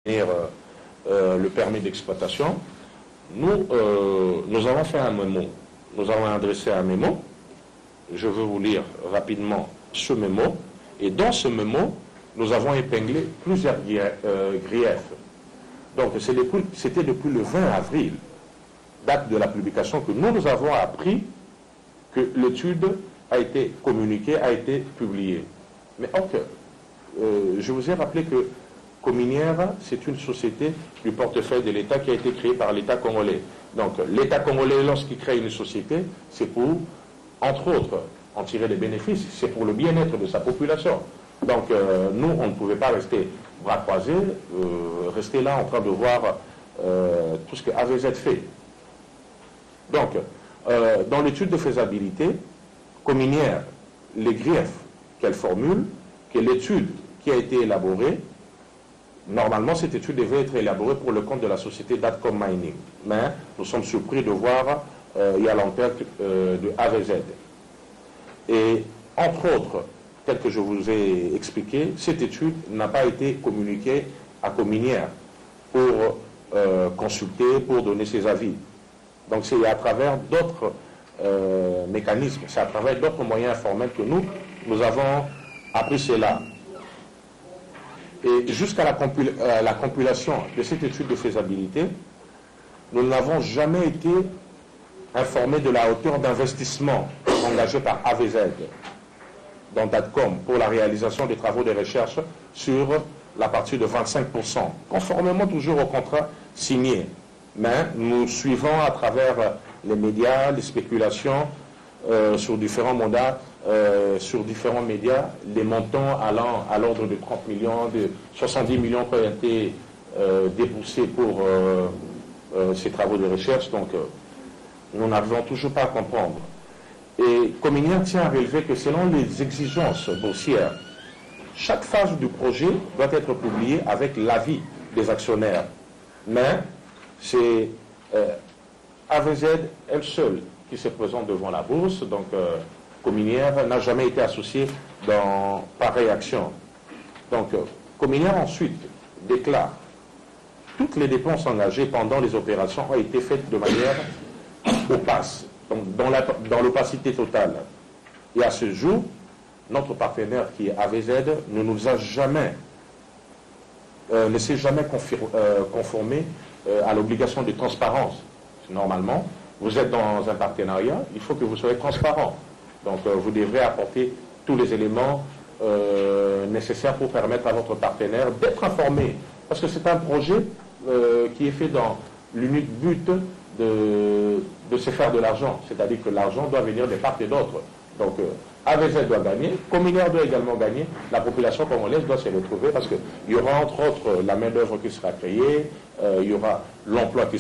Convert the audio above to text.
le permis d'exploitation, nous avons fait un mémo. Nous avons adressé un mémo. Je veux vous lire rapidement ce mémo. Et dans ce mémo, nous avons épinglé plusieurs griefs. Donc, c'était depuis le 20 avril, date de la publication, que nous avons appris que l'étude a été communiquée, a été publiée. Mais ok, je vous ai rappelé que Cominière, c'est une société du portefeuille de l'État qui a été créée par l'État congolais. Donc l'État congolais, lorsqu'il crée une société, c'est pour, entre autres, en tirer des bénéfices, c'est pour le bien-être de sa population. Donc nous, on ne pouvait pas rester bras croisés, rester là en train de voir tout ce que AVZ fait. Donc, dans l'étude de faisabilité, Cominière, les griefs qu'elle formule, que l'étude qui a été élaborée, normalement, cette étude devait être élaborée pour le compte de la société Datcom Mining. Mais nous sommes surpris de voir il y a l'enquête de AVZ. Et entre autres, tel que je vous ai expliqué, cette étude n'a pas été communiquée à Cominière pour consulter, pour donner ses avis. Donc c'est à travers d'autres mécanismes, c'est à travers d'autres moyens informels que nous avons appris cela. Et jusqu'à la compilation de cette étude de faisabilité, nous n'avons jamais été informés de la hauteur d'investissement engagée par AVZ dans Datcom pour la réalisation des travaux de recherche sur la partie de 25%, conformément toujours au contrat signé. Mais nous suivons à travers les médias, les spéculations sur différents mandats, sur différents médias, les montants allant à l'ordre de 30 millions, de 70 millions qui ont été déboursés pour ces travaux de recherche. Donc, nous n'arrivons toujours pas à comprendre. Et Cominière tient à relever que selon les exigences boursières, chaque phase du projet doit être publiée avec l'avis des actionnaires. Mais c'est AVZ elle seule qui se présente devant la bourse, donc Cominière n'a jamais été associée dans pareille action. Donc Cominière ensuite déclare toutes les dépenses engagées pendant les opérations ont été faites de manière opaque, donc dans l'opacité totale. Et à ce jour, notre partenaire qui est AVZ ne nous a jamais, ne s'est jamais conformé à l'obligation de transparence. Normalement, vous êtes dans un partenariat, il faut que vous soyez transparent. Donc vous devrez apporter tous les éléments nécessaires pour permettre à votre partenaire d'être informé. Parce que c'est un projet qui est fait dans l'unique but de se faire de l'argent. C'est-à-dire que l'argent doit venir de part et d'autre. Donc AVZ doit gagner, Cominière doit également gagner, la population congolaise doit se retrouver parce qu'il y aura entre autres la main-d'œuvre qui sera créée, il y aura l'emploi qui